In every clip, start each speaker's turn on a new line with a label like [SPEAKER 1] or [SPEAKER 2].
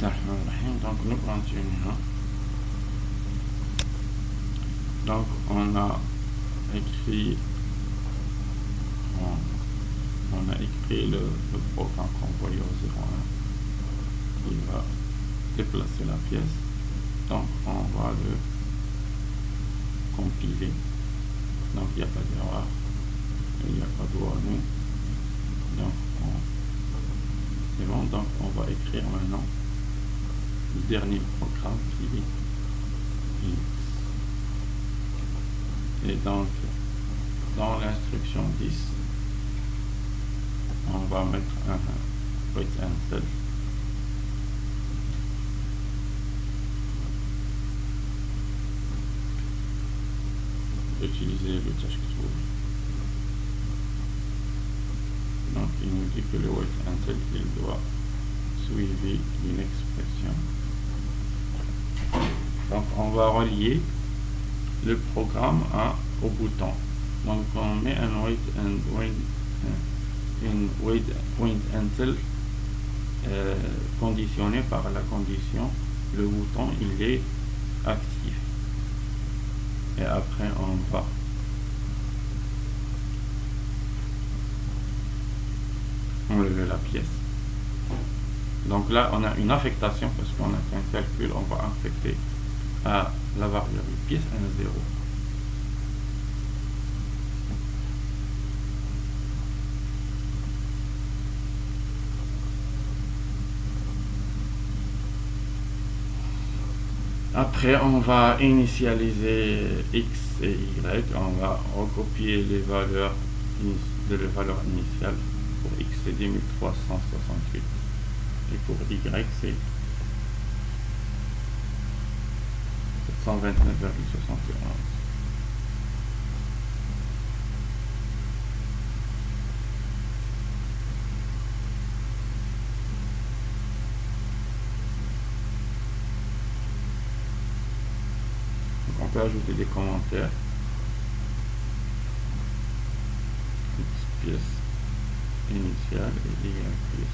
[SPEAKER 1] Donc nous continuons. Donc on a écrit le programme envoyé au 01. Il va déplacer la pièce. Donc on va le compiler. Donc il n'y a pas d'erreur, il n'y a pas de warning. Donc c'est bon. Donc on va écrire maintenant le dernier programme qui est X. Et donc dans l'instruction 10, on va mettre un wait until. Utiliser le tâche trouve. Donc il nous dit que le wait until il doit suivre une expression. Donc on va relier le programme au bouton. Donc on met un wait until conditionné par la condition le bouton il est actif. Et après on va enlever la pièce. Donc là on a une affectation parce qu'on a fait un calcul, on va affecter à la variable pièce 1,0. Après on va initialiser x et y, on va recopier les valeurs initiales. Pour x c'est 10368 et pour y c'est 729,71. On peut ajouter des commentaires. X pièce initiale et y pièce initiale.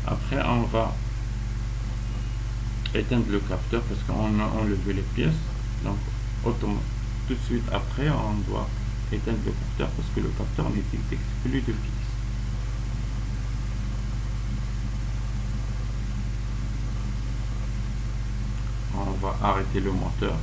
[SPEAKER 1] Après on va éteindre le capteur parce qu'on a enlevé les pièces. Donc tout de suite après on doit éteindre le capteur parce que le capteur ne détecte plus de pièces. On va arrêter le moteur.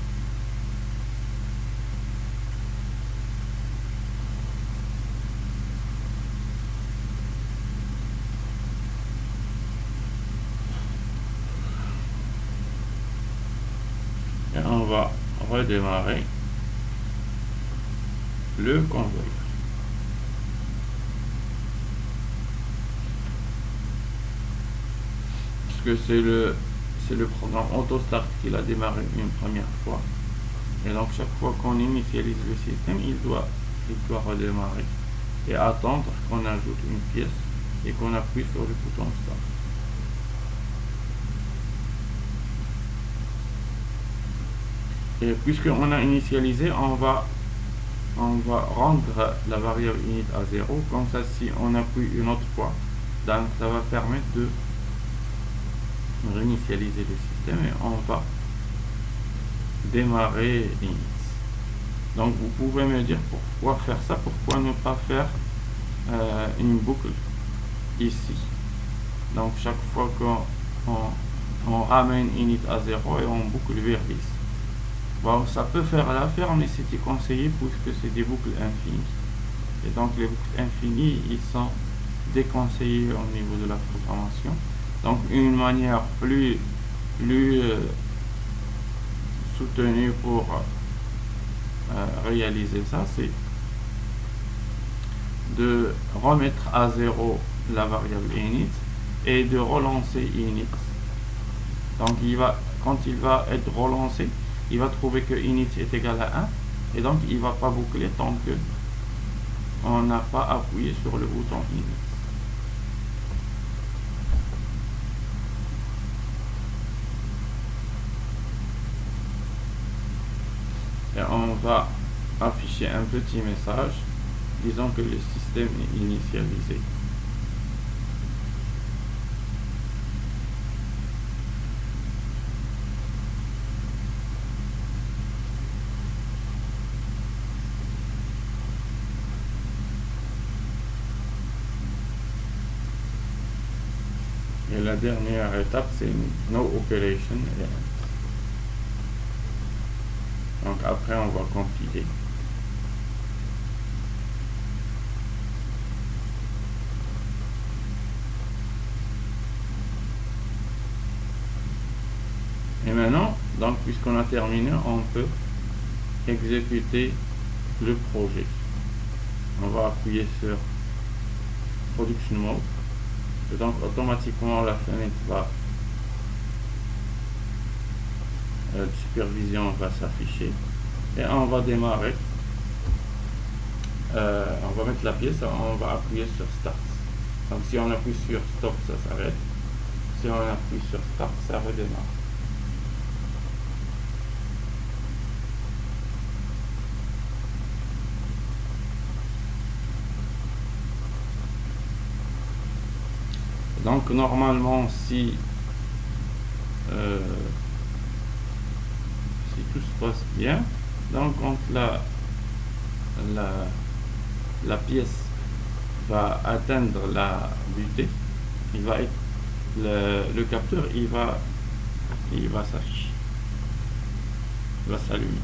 [SPEAKER 1] Et on va redémarrer le convoyeur. Parce que c'est le programme AutoStart qui l'a démarré une première fois. Et donc chaque fois qu'on initialise le système, il doit redémarrer et attendre qu'on ajoute une pièce et qu'on appuie sur le bouton Start. Et puisqu'on a initialisé, on va rendre la variable init à 0. Comme ça, si on appuie une autre fois, donc ça va permettre de réinitialiser le système et on va démarrer init. Donc vous pouvez me dire pourquoi faire ça, pourquoi ne pas faire une boucle ici. Donc chaque fois qu'on ramène init à 0 et on boucle vers 10. Bon, ça peut faire l'affaire, mais c'est déconseillé puisque c'est des boucles infinies. Et donc les boucles infinies, ils sont déconseillés au niveau de la programmation. Donc une manière plus soutenue pour réaliser ça, c'est de remettre à 0 la variable init et de relancer init. Donc quand il va être relancé, il va trouver que init est égal à 1 et donc il va pas boucler tant que on n'a pas appuyé sur le bouton Init. Et on va afficher un petit message disant que le système est initialisé. Et la dernière étape, c'est No Operation. Donc après, on va compiler. Et maintenant, donc puisqu'on a terminé, on peut exécuter le projet. On va appuyer sur Production Mode. Et donc automatiquement la fenêtre de supervision va s'afficher. Et on va démarrer. On va mettre la pièce, on va appuyer sur Start. Donc si on appuie sur Stop, ça s'arrête. Si on appuie sur Start, ça redémarre. Donc normalement, si tout se passe bien, donc quand la pièce va atteindre la butée, il va être le capteur, il va s'afficher, il va s'allumer.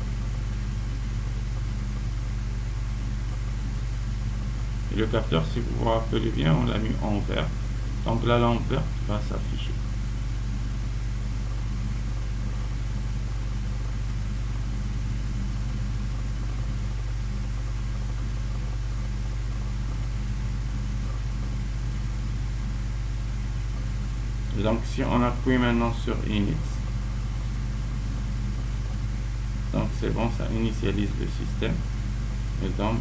[SPEAKER 1] Et le capteur, si vous vous rappelez bien, on l'a mis en vert. Donc la lampe verte va s'afficher. Donc si on appuie maintenant sur Init, donc c'est bon, ça initialise le système. Et donc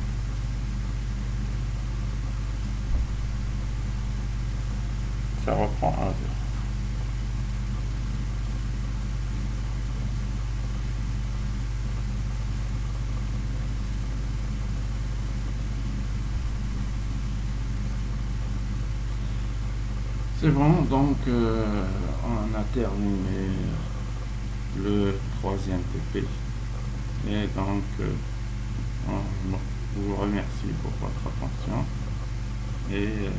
[SPEAKER 1] ça reprend à 0. C'est bon, donc on a terminé le 3e TP. Et donc on vous remercie pour votre attention. Et